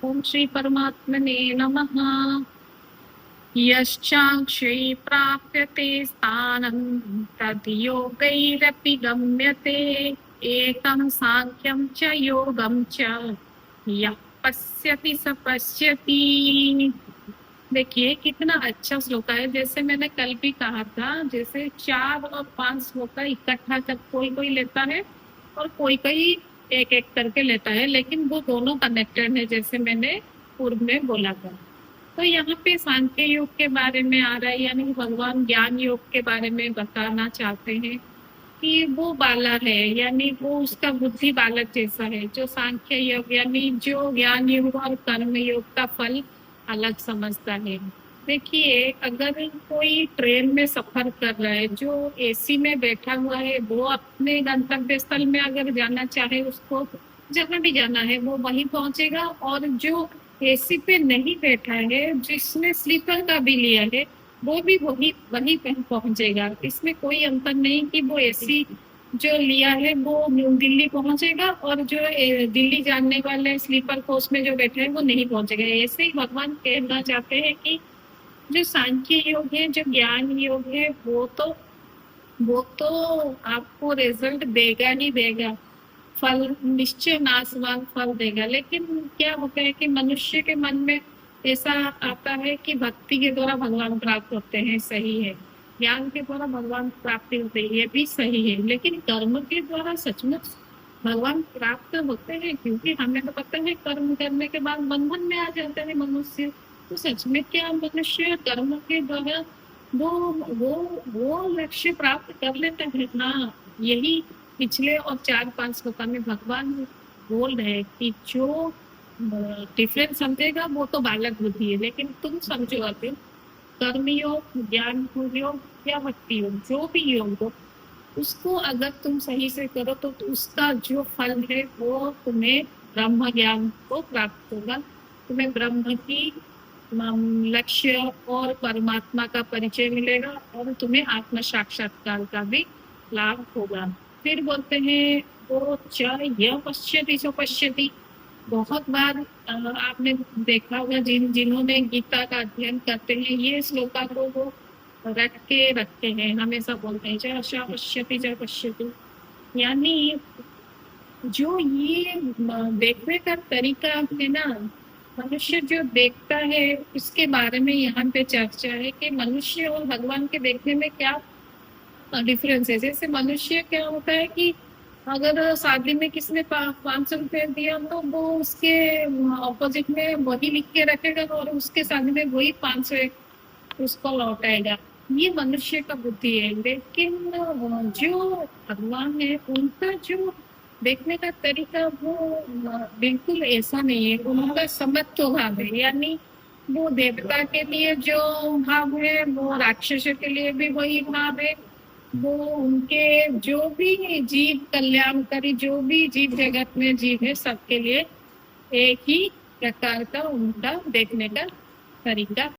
ओम श्री परमात्मने नमः। यश्चाक्षै प्राप्यते स्थानं तद्योगैरपि गम्यते। एकं सांख्यं च योगं च यः पश्यति स पश्यति। देखिए कितना अच्छा श्लोक है। जैसे मैंने कल भी कहा था, जैसे 4 और 5 श्लोक इकट्ठा जब कोई कोई लेता है और कोई कोई एक एक करके लेता है, लेकिन वो दोनों कनेक्टेड है, जैसे मैंने पूर्व में बोला था। तो यहाँ पे सांख्य योग के बारे में आ रहा है, यानी भगवान ज्ञान योग के बारे में बताना चाहते हैं कि वो बाला है, यानी वो उसका बुद्धि बालक जैसा है। जो सांख्य योग यानी जो ज्ञान योग और कर्म योग का फल अलग समझता है। देखिए, अगर कोई ट्रेन में सफर कर रहा है, जो एसी में बैठा हुआ है, वो अपने गंतव्य स्थल में अगर जाना चाहे, उसको जहाँ भी जाना है वो वहीं पहुंचेगा। और जो एसी पे नहीं बैठा है, जिसने स्लीपर का भी लिया है, वो भी वही वहीं पे पहुंचेगा। इसमें कोई अंतर नहीं कि वो एसी जो लिया है वो न्यू दिल्ली पहुंचेगा और जो दिल्ली जाने वाले स्लीपर कोच में जो बैठे हैं वो नहीं पहुंचेगा। ऐसे ही भगवान कहना चाहते हैं कि जो सांख्य योग है, जो ज्ञान योग है, वो तो आपको रिजल्ट देगा ही देगा, फल निश्चय नासवान फल देगा। लेकिन क्या होता है कि मनुष्य के मन में ऐसा आता है कि भक्ति के द्वारा भगवान प्राप्त होते हैं, सही है। ज्ञान के द्वारा भगवान प्राप्ति होती है, ये भी सही है। लेकिन कर्म के द्वारा सचमुच भगवान प्राप्त होते हैं? क्योंकि हमें तो पता है कर्म करने के बाद बंधन में आ जाते हैं मनुष्य। तो सच में क्या मनुष्य कर्म के द्वारा वो वो वो लक्ष्य प्राप्त कर लेते हैं? हाँ, यही पिछले और 4-5 श्लोका में भगवान बोल रहे हैं कि जो डिफरेंस समझेगा वो तो बालक बुद्धि है, लेकिन तुम समझो अभी कर्म योग, ज्ञान योग या भक्ति योग, जो भी योग हो, उसको अगर तुम सही से करो तो उसका जो फल है वो तुम्हें ब्रह्म ज्ञान को प्राप्त होगा। तुम्हें ब्रह्म की लक्ष्य और परमात्मा का परिचय मिलेगा और तुम्हें आत्म साक्षात्कार का भी लाभ होगा। फिर बोलते हैं वो च पश्यति सो पश्यति। बहुत बार आपने देखा होगा, जिन्होंने गीता का अध्ययन करते हैं, ये श्लोका को वो रट के रखते हैं, हमेशा बोलते हैं च पश्यति च पश्यति। यानी जो ये देखने का तरीका है ना, मनुष्य जो देखता है उसके बारे में यहाँ पे चर्चा है कि मनुष्य और भगवान के देखने में क्या डिफरेंस है। जैसे मनुष्य क्या होता है कि अगर शादी में किसने 500 रुपये दिया तो वो उसके ऑपोजिट में वही लिख के रखेगा और उसके शादी में वही 500 उसको लौटाएगा। ये मनुष्य का बुद्धि है। लेकिन जो भगवान है उनका जो देखने का तरीका वो बिल्कुल ऐसा नहीं है। उनका समत्व भाव है, यानी वो देवता के लिए जो भाव है वो राक्षस के लिए भी वही भाव है। वो उनके जो भी जीव कल्याणकारी, जो भी जीव जगत में जीव है, सबके लिए एक ही प्रकार का उनका देखने का तरीका